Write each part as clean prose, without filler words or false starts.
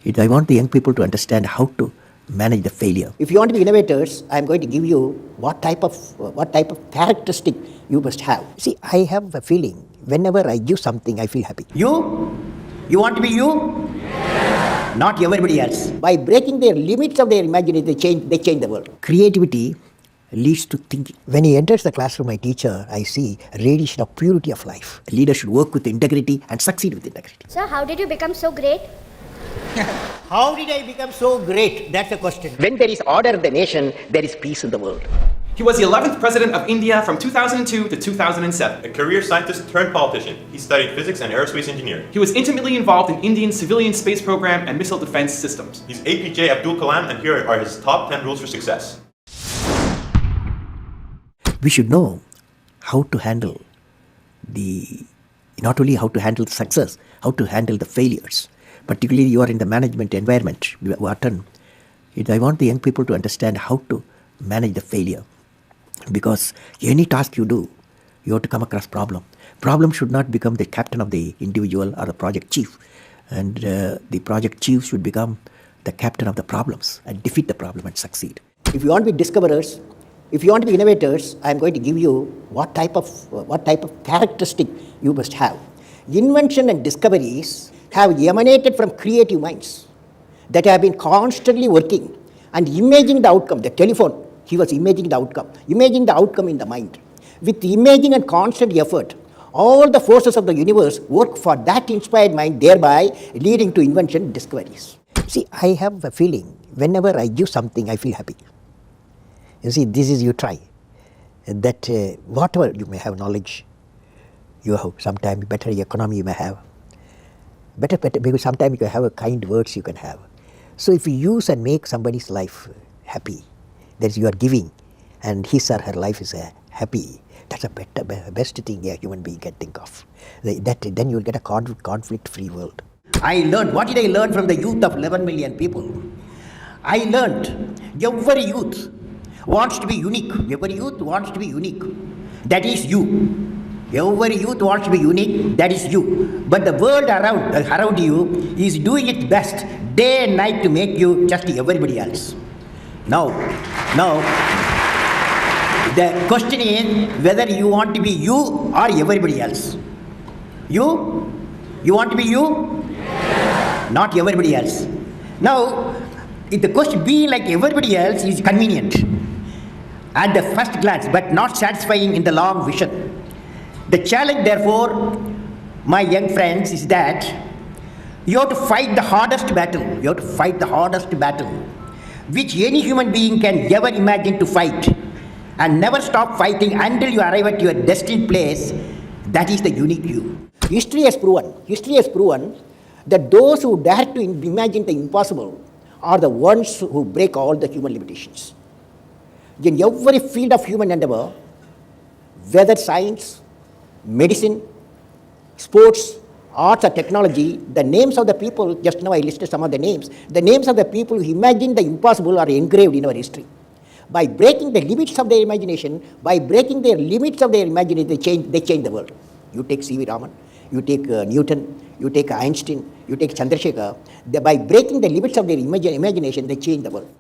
I want the young people to understand how to manage the failure. If you want to be innovators, I am going to give you what type of characteristic you must have. See, I have a feeling whenever I give something, I feel happy. You want to be you? Yeah. Not everybody else. By breaking their limits of their imagination, they change the world. Creativity leads to thinking. When he enters the classroom, my teacher, I see a radiation of purity of life. A leader should work with integrity and succeed with integrity. Sir, how did you become so great? How did I become so great? That's the question. When there is order in the nation, there is peace in the world. He was the 11th president of India from 2002 to 2007. A career scientist turned politician. He studied physics and aerospace engineering. He was intimately involved in Indian civilian space program and missile defense systems. He's A.P.J. Abdul Kalam, and here are his top 10 rules for success. We should know how to handle not only how to handle the success, how to handle the failures. Particularly you are in the management environment, I want the young people to understand how to manage the failure. Because any task you do, you have to come across problem. Problem should not become the captain of the individual or the project chief. And the project chief should become the captain of the problems and defeat the problem and succeed. If you want to be discoverers, if you want to be innovators, I am going to give you what type of characteristic you must have. Invention and discoveries have emanated from creative minds that have been constantly working and imagining the outcome. The telephone, he was imagining the outcome in the mind. With imaging and constant effort, all the forces of the universe work for that inspired mind, thereby leading to invention and discoveries. See, I have a feeling whenever I give something, I feel happy. You see, this is you try. That whatever you may have knowledge, you have sometimes better economy you may have. Better, because sometimes you can have a kind words you can have. So if you use and make somebody's life happy, that you are giving, and his or her life is happy, that's a best thing a human being can think of. Then you will get a conflict-free world. I learned, what did I learn from the youth of 11 million people? I learned every youth wants to be unique. Every youth wants to be unique. That is you. Every youth wants to be unique, that is you. But the world around you is doing its best day and night to make you just everybody else. Now, the question is whether you want to be you or everybody else. You want to be you? Yeah. Not everybody else. Now, if the question being like everybody else is convenient at the first glance, but not satisfying in the long vision. The challenge, therefore, my young friends, is that you have to fight the hardest battle. You have to fight the hardest battle, which any human being can ever imagine to fight, and never stop fighting until you arrive at your destined place. That is the unique you. History has proven that those who dare to imagine the impossible are the ones who break all the human limitations. In every field of human endeavor, whether science, medicine, sports, arts or technology, the names of the people, just now I listed some of the names of the people who imagine the impossible are engraved in our history. By breaking the limits of their imagination, they change the world. You take C.V. Raman, you take Newton, you take Einstein, you take Chandrasekhar. By breaking the limits of their imagination, they change the world.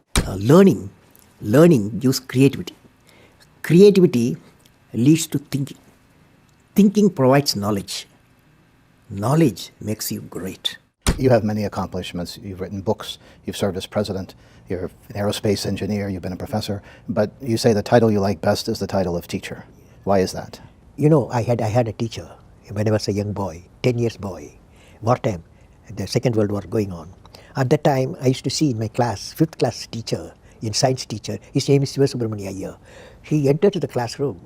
Learning gives creativity. Creativity leads to thinking. Thinking provides knowledge. Knowledge makes you great. You have many accomplishments. You've written books. You've served as president. You're an aerospace engineer. You've been a professor. But you say the title you like best is the title of teacher. Why is that? You know, I had a teacher when I was a young boy, 10 years boy, wartime, the Second World War going on. At that time, I used to see in my class, 5th class teacher, science teacher, his name is Sivasubramania Iyer. He entered the classroom,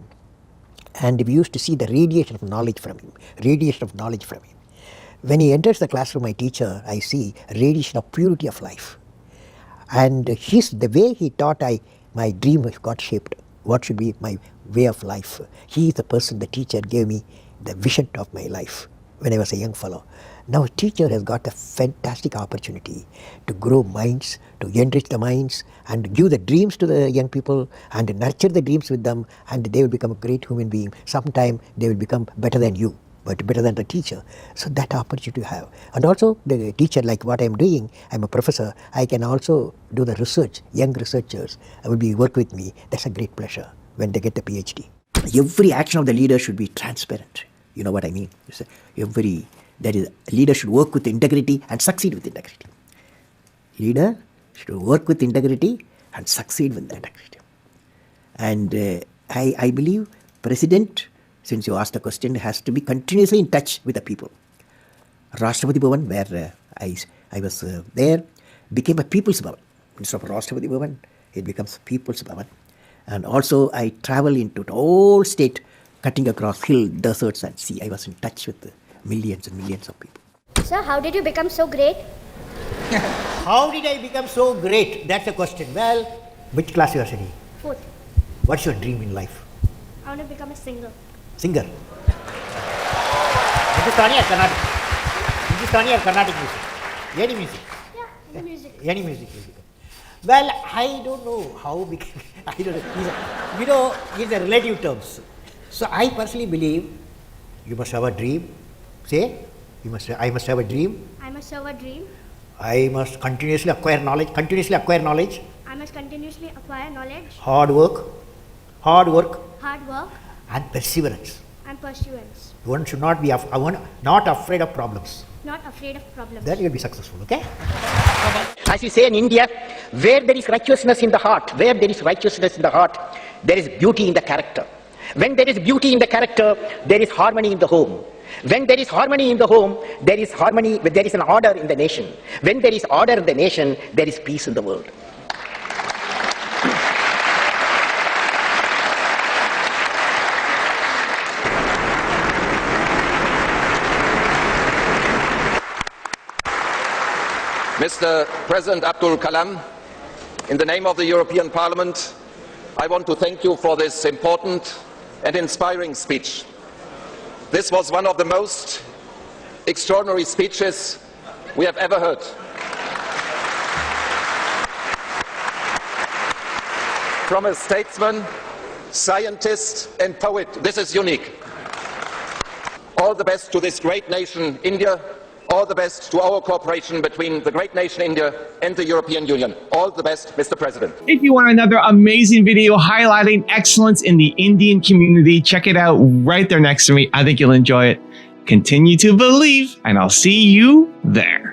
and we used to see the radiation of knowledge from him. When he enters the classroom, my teacher, I see a radiation of purity of life. And the way he taught, my dream got shaped. What should be my way of life? He is the person, the teacher gave me the vision of my life when I was a young fellow. Now a teacher has got a fantastic opportunity to grow minds, to enrich the minds, and give the dreams to the young people, and nurture the dreams with them, and they will become a great human being. Sometime they will become better than you. but better than the teacher. So that opportunity you have. And also the teacher, like what I'm doing, I'm a professor, I can also do the research. Young researchers will be work with me. That's a great pleasure when they get the PhD. Every action of the leader should be transparent. You know what I mean? Leader should work with integrity and succeed with integrity. Leader should work with integrity and succeed with integrity. And I believe President, since you asked the question, has to be continuously in touch with the people. Rashtrapati Bhavan, where I was there, became a People's Bhavan. Instead of Rashtrapati Bhavan, it becomes People's Bhavan. And also I travel into the whole state, cutting across hill, deserts and sea. I was in touch with millions and millions of people. Sir, how did you become so great? How did I become so great? That's the question. Well, which class you are studying? 4th. What's your dream in life? I want to become a singer. Singer. Hindustani or Carnatic? Hindustani or Carnatic music? Any music? Yeah, any music. Any music will become. Well, I don't know how became. I don't know. These are relative terms. So I personally believe you must have a dream. Say, I must have a dream. I must have a dream. I must continuously acquire knowledge. I must continuously acquire knowledge. Hard work. Hard work. And perseverance. And pursuance. One should not be not afraid of problems. Not afraid of problems. Then you will be successful, okay? As we say in India, where there is righteousness in the heart, there is beauty in the character. When there is beauty in the character, there is harmony in the home. When there is harmony in the home, there is an order in the nation. When there is order in the nation, there is peace in the world. Mr. President Abdul Kalam, in the name of the European Parliament, I want to thank you for this important and inspiring speech. This was one of the most extraordinary speeches we have ever heard. From a statesman, scientist and poet, this is unique. All the best to this great nation, India. All the best to our cooperation between the great nation India and the European Union. All the best, Mr. President. If you want another amazing video highlighting excellence in the Indian community, check it out right there next to me. I think you'll enjoy it. Continue to believe, and I'll see you there.